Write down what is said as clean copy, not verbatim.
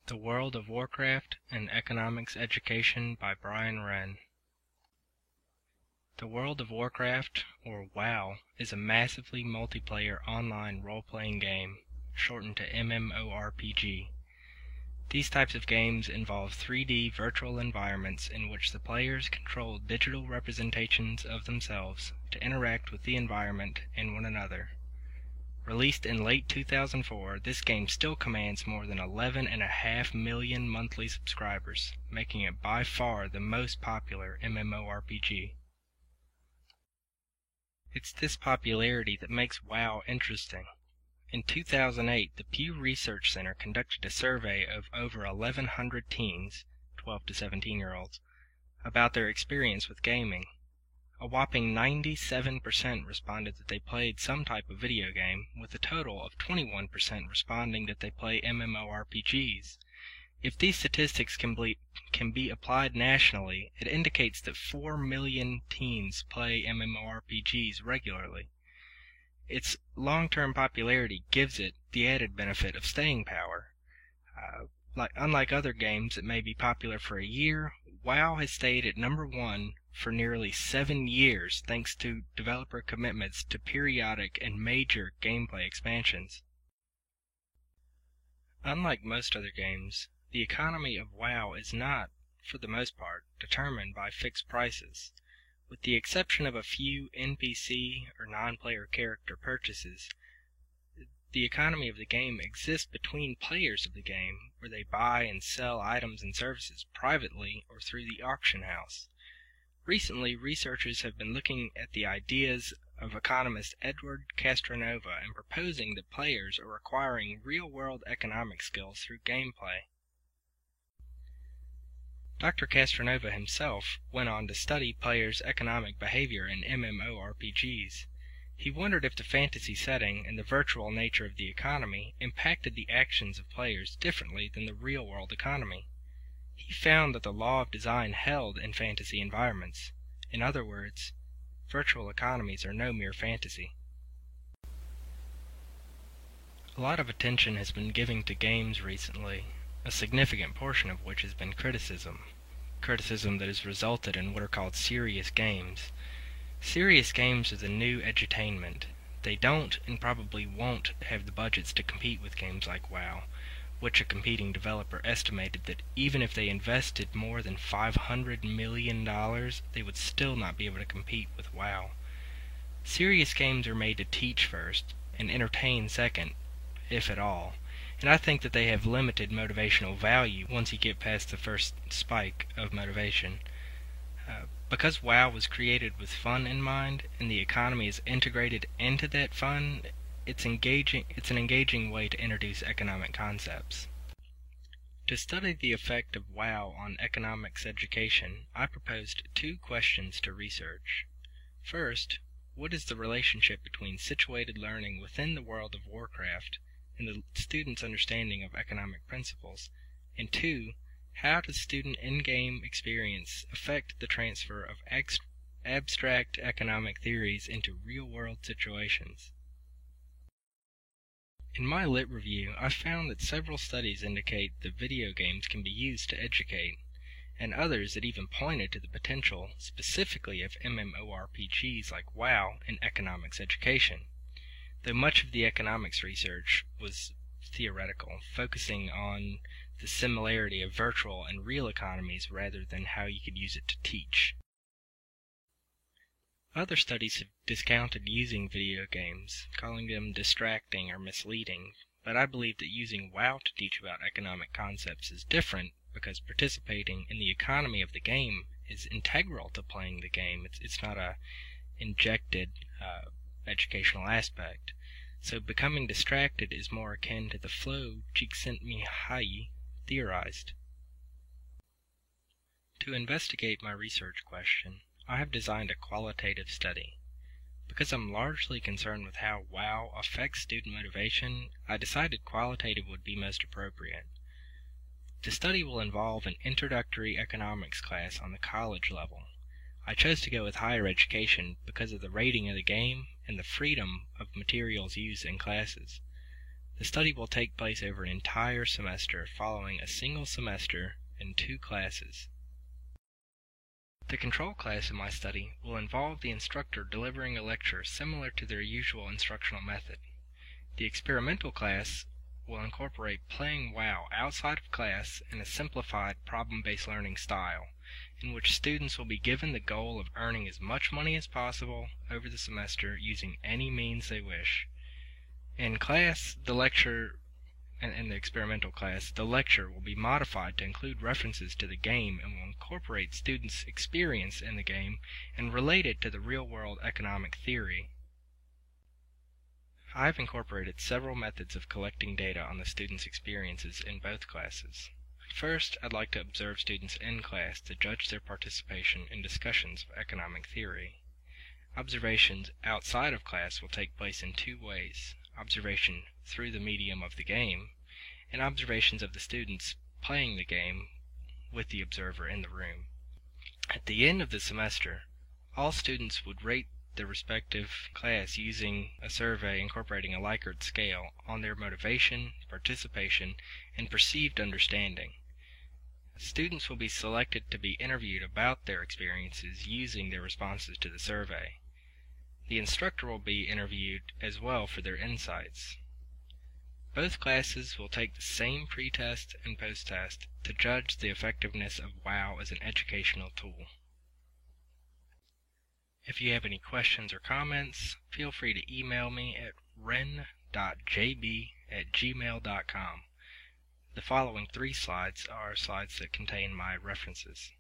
The World of Warcraft and Economics Education by Brian Wren. The World of Warcraft, or WoW, is a massively multiplayer online role-playing game, shortened to MMORPG. These types of games involve 3D virtual environments in which the players control digital representations of themselves to interact with the environment and one another. Released in late 2004, this game still commands more than 11.5 million monthly subscribers, making it by far the most popular MMORPG. It's this popularity that makes WoW interesting. In 2008, the Pew Research Center conducted a survey of over 1,100 teens, 12 to 17-year-olds, about their experience with gaming. A whopping 97% responded that they played some type of video game, with a total of 21% responding that they play MMORPGs. If these statistics can be applied nationally, it indicates that 4 million teens play MMORPGs regularly. Its long-term popularity gives it the added benefit of staying power. Unlike other games that may be popular for a year, WoW has stayed at number 1 for nearly 7 years thanks to developer commitments to periodic and major gameplay expansions. Unlike most other games, the economy of WoW is not, for the most part, determined by fixed prices. With the exception of a few NPC or non-player character purchases, the economy of the game exists between players of the game, where they buy and sell items and services privately or through the auction house. Recently, researchers have been looking at the ideas of economist Edward Castronova and proposing that players are acquiring real-world economic skills through gameplay. Dr. Castronova himself went on to study players' economic behavior in MMORPGs. He wondered if the fantasy setting and the virtual nature of the economy impacted the actions of players differently than the real-world economy. He found that the law of design held in fantasy environments. In other words, virtual economies are no mere fantasy. A lot of attention has been given to games recently, a significant portion of which has been criticism that has resulted in what are called serious games. Serious games are the new edutainment. They don't and probably won't have the budgets to compete with games like WoW, which a competing developer estimated that even if they invested more than $500 million, they would still not be able to compete with WoW. Serious games are made to teach first and entertain second, if at all, and I think that they have limited motivational value once you get past the first spike of motivation. Because WoW was created with fun in mind, and the economy is integrated into that fun, it's an engaging way to introduce economic concepts. To study the effect of WoW on economics education, I proposed 2 questions to research. First, what is the relationship between situated learning within the World of Warcraft and the student's understanding of economic principles? And 2, how does student in-game experience affect the transfer of abstract economic theories into real-world situations? In my lit review, I found that several studies indicate that video games can be used to educate, and others that even pointed to the potential, specifically of MMORPGs like WoW, in economics education. Though much of the economics research was theoretical, focusing on the similarity of virtual and real economies rather than how you could use it to teach. Other studies have discounted using video games, calling them distracting or misleading, but I believe that using WoW to teach about economic concepts is different because participating in the economy of the game is integral to playing the game. It's not a injected educational aspect. So becoming distracted is more akin to the flow Csikszentmihalyi theorized. To investigate my research question, I have designed a qualitative study. Because I'm largely concerned with how WoW affects student motivation, I decided qualitative would be most appropriate. The study will involve an introductory economics class on the college level. I chose to go with higher education because of the rating of the game and the freedom of materials used in classes. The study will take place over an entire semester, following a single semester and 2 classes. The control class in my study will involve the instructor delivering a lecture similar to their usual instructional method. The experimental class will incorporate playing WoW outside of class in a simplified problem-based learning style, in which students will be given the goal of earning as much money as possible over the semester using any means they wish. In the experimental class, the lecture will be modified to include references to the game and will incorporate students' experience in the game and relate it to the real-world economic theory. I have incorporated several methods of collecting data on the students' experiences in both classes. First, I'd like to observe students in class to judge their participation in discussions of economic theory. Observations outside of class will take place in 2 ways: observation through the medium of the game, and observations of the students playing the game with the observer in the room. At the end of the semester, all students would rate their respective class using a survey incorporating a Likert scale on their motivation, participation, and perceived understanding. Students will be selected to be interviewed about their experiences using their responses to the survey. The instructor will be interviewed as well for their insights. Both classes will take the same pre-test and post-test to judge the effectiveness of WoW as an educational tool. If you have any questions or comments, feel free to email me at ren.jb@gmail.com. The following 3 slides are slides that contain my references.